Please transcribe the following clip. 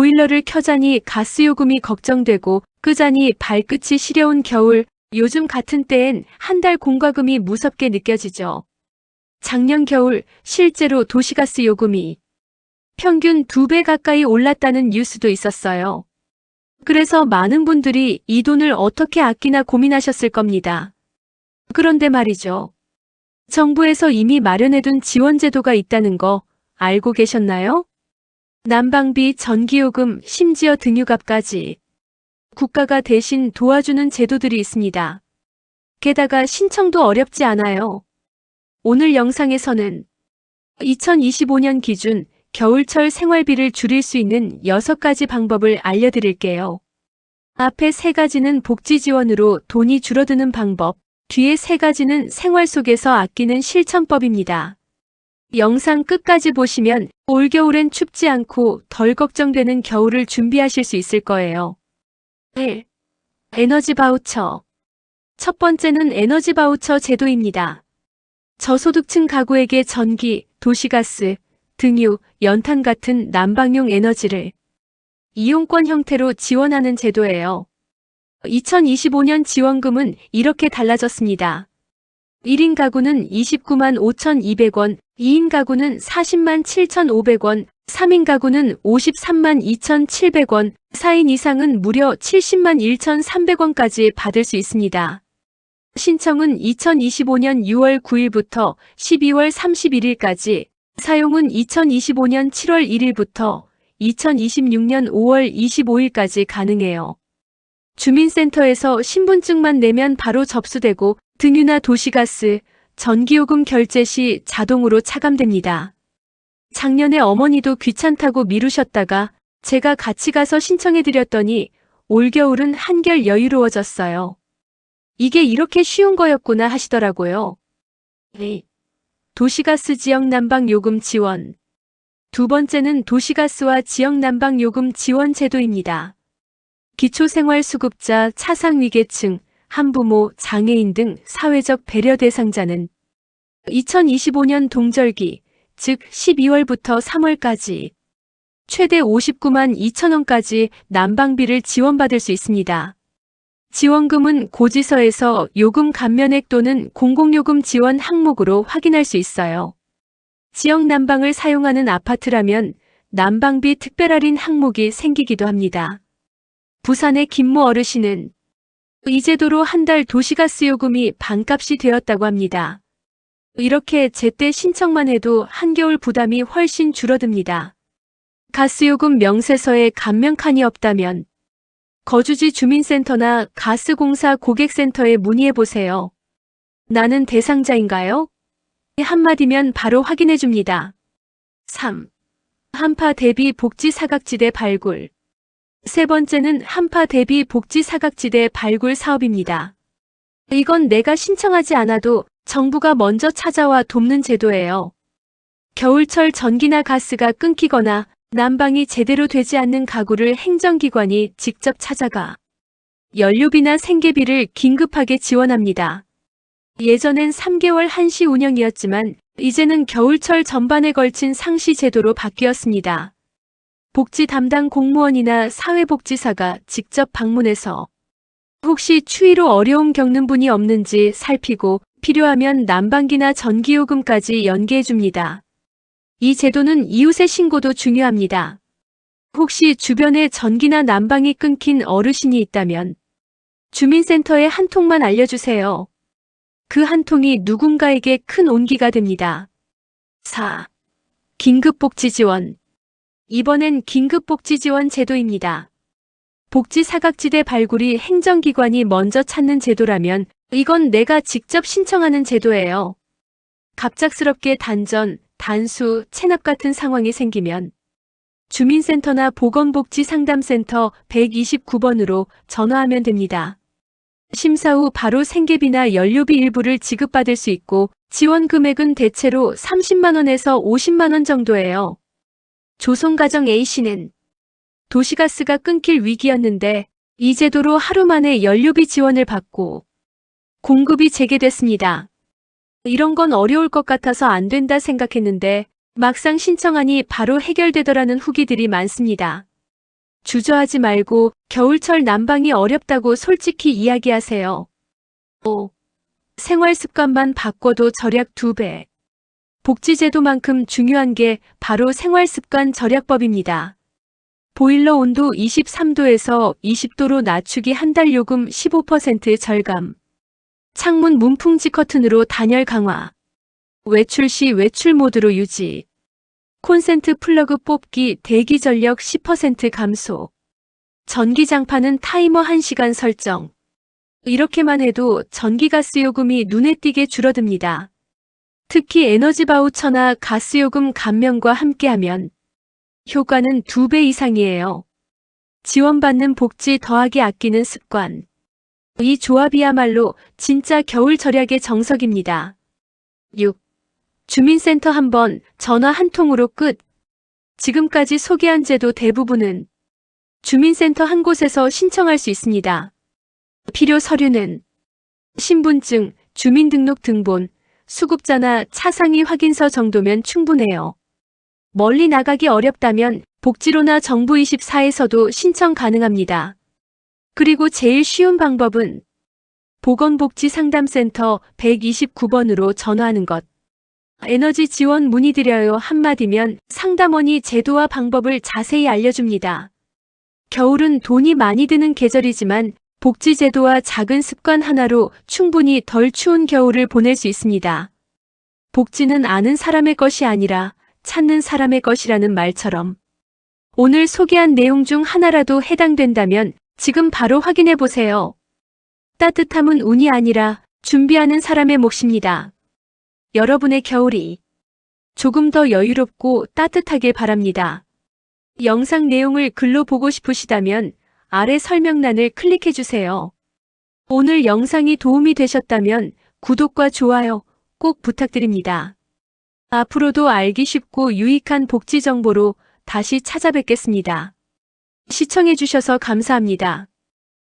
보일러를 켜자니 가스요금이 걱정되고 끄자니 발끝이 시려운 겨울, 요즘 같은 때엔 한 달 공과금이 무섭게 느껴지죠. 작년 겨울 실제로 도시가스 요금이 평균 2배 가까이 올랐다는 뉴스도 있었어요. 그래서 많은 분들이 이 돈을 어떻게 아끼나 고민하셨을 겁니다. 그런데 말이죠. 정부에서 이미 마련해둔 지원제도가 있다는 거 알고 계셨나요? 난방비, 전기요금, 심지어 등유값까지 국가가 대신 도와주는 제도들이 있습니다. 게다가 신청도 어렵지 않아요. 오늘 영상에서는 2025년 기준 겨울철 생활비를 줄일 수 있는 6가지 방법을 알려드릴게요. 앞에 3가지는 복지 지원으로 돈이 줄어드는 방법, 뒤에 3가지는 생활 속에서 아끼는 실천법입니다. 영상 끝까지 보시면 올겨울엔 춥지 않고 덜 걱정되는 겨울을 준비하실 수 있을 거예요. 1. 에너지 바우처. 첫 번째는 에너지 바우처 제도입니다. 저소득층 가구에게 전기, 도시가스, 등유, 연탄 같은 난방용 에너지를 이용권 형태로 지원하는 제도예요. 2025년 지원금은 이렇게 달라졌습니다. 1인 가구는 29만 5,200원, 2인 가구는 40만 7,500원, 3인 가구는 53만 2,700원, 4인 이상은 무려 70만 1,300원까지 받을 수 있습니다. 신청은 2025년 6월 9일부터 12월 31일까지, 사용은 2025년 7월 1일부터 2026년 5월 25일까지 가능해요. 주민센터에서 신분증만 내면 바로 접수되고 등유나 도시가스, 전기요금 결제 시 자동으로 차감됩니다. 작년에 어머니도 귀찮다고 미루셨다가 제가 같이 가서 신청해드렸더니 올겨울은 한결 여유로워졌어요. 이게 이렇게 쉬운 거였구나 하시더라고요. 도시가스 지역 난방 요금 지원. 두 번째는 도시가스와 지역 난방 요금 지원 제도입니다. 기초생활수급자, 차상위계층, 한부모, 장애인 등 사회적 배려 대상자는 2025년 동절기, 즉 12월부터 3월까지 최대 59만 2천원까지 난방비를 지원받을 수 있습니다. 지원금은 고지서에서 요금 감면액 또는 공공요금 지원 항목으로 확인할 수 있어요. 지역 난방을 사용하는 아파트라면 난방비 특별 할인 항목이 생기기도 합니다. 부산의 김모 어르신은 이 제도로 한 달 도시가스 요금이 반값이 되었다고 합니다. 이렇게 제때 신청만 해도 한겨울 부담이 훨씬 줄어듭니다. 가스요금 명세서에 감면칸이 없다면 거주지 주민센터나 가스공사 고객센터에 문의해보세요. 나는 대상자인가요? 한마디면 바로 확인해줍니다. 3. 한파 대비 복지 사각지대 발굴. 세 번째는 한파 대비 복지 사각지대 발굴 사업입니다. 이건 내가 신청하지 않아도 정부가 먼저 찾아와 돕는 제도예요. 겨울철 전기나 가스가 끊기거나 난방이 제대로 되지 않는 가구를 행정기관이 직접 찾아가 연료비나 생계비를 긴급하게 지원합니다. 예전엔 3개월 한시 운영이었지만 이제는 겨울철 전반에 걸친 상시 제도로 바뀌었습니다. 복지 담당 공무원이나 사회복지사가 직접 방문해서 혹시 추위로 어려움 겪는 분이 없는지 살피고 필요하면 난방기나 전기요금까지 연계해줍니다. 이 제도는 이웃의 신고도 중요합니다. 혹시 주변에 전기나 난방이 끊긴 어르신이 있다면 주민센터에 한 통만 알려주세요. 그 한 통이 누군가에게 큰 온기가 됩니다. 4. 긴급복지 지원. 이번엔 긴급복지 지원 제도입니다. 복지 사각지대 발굴이 행정기관이 먼저 찾는 제도라면 이건 내가 직접 신청하는 제도예요. 갑작스럽게 단전, 단수, 체납 같은 상황이 생기면 주민센터나 보건복지상담센터 129번으로 전화하면 됩니다. 심사 후 바로 생계비나 연료비 일부를 지급받을 수 있고 지원 금액은 대체로 30만원에서 50만원 정도예요. 조선가정 A씨는 도시가스가 끊길 위기였는데 이 제도로 하루 만에 연료비 지원을 받고 공급이 재개됐습니다. 이런 건 어려울 것 같아서 안 된다 생각했는데 막상 신청하니 바로 해결되더라는 후기들이 많습니다. 주저하지 말고 겨울철 난방이 어렵다고 솔직히 이야기하세요. 5. 생활 습관만 바꿔도 절약 2배. 복지제도만큼 중요한 게 바로 생활 습관 절약법입니다. 보일러 온도 23도에서 20도로 낮추기 한 달 요금 15% 절감. 창문 문풍지 커튼으로 단열 강화. 외출 시 외출 모드로 유지. 콘센트 플러그 뽑기 대기 전력 10% 감소. 전기장판은 타이머 1시간 설정. 이렇게만 해도 전기가스 요금이 눈에 띄게 줄어듭니다. 특히 에너지 바우처나 가스요금 감면과 함께하면 효과는 2배 이상이에요. 지원받는 복지 더하기 아끼는 습관. 이 조합이야말로 진짜 겨울 절약의 정석입니다. 6. 주민센터 한 번, 전화 한 통으로 끝. 지금까지 소개한 제도 대부분은 주민센터 한 곳에서 신청할 수 있습니다. 필요 서류는 신분증, 주민등록등본, 수급자나 차상위 확인서 정도면 충분해요. 멀리 나가기 어렵다면 복지로나 정부24에서도 신청 가능합니다. 그리고 제일 쉬운 방법은 보건복지상담센터 129번으로 전화하는 것. 에너지 지원 문의드려요 한마디면 상담원이 제도와 방법을 자세히 알려줍니다. 겨울은 돈이 많이 드는 계절이지만 복지제도와 작은 습관 하나로 충분히 덜 추운 겨울을 보낼 수 있습니다. 복지는 아는 사람의 것이 아니라 찾는 사람의 것이라는 말처럼 오늘 소개한 내용 중 하나라도 해당된다면 지금 바로 확인해 보세요. 따뜻함은 운이 아니라 준비하는 사람의 몫입니다. 여러분의 겨울이 조금 더 여유롭고 따뜻하길 바랍니다. 영상 내용을 글로 보고 싶으시다면 아래 설명란을 클릭해 주세요. 오늘 영상이 도움이 되셨다면 구독과 좋아요 꼭 부탁드립니다. 앞으로도 알기 쉽고 유익한 복지 정보로 다시 찾아뵙겠습니다. 시청해 주셔서 감사합니다.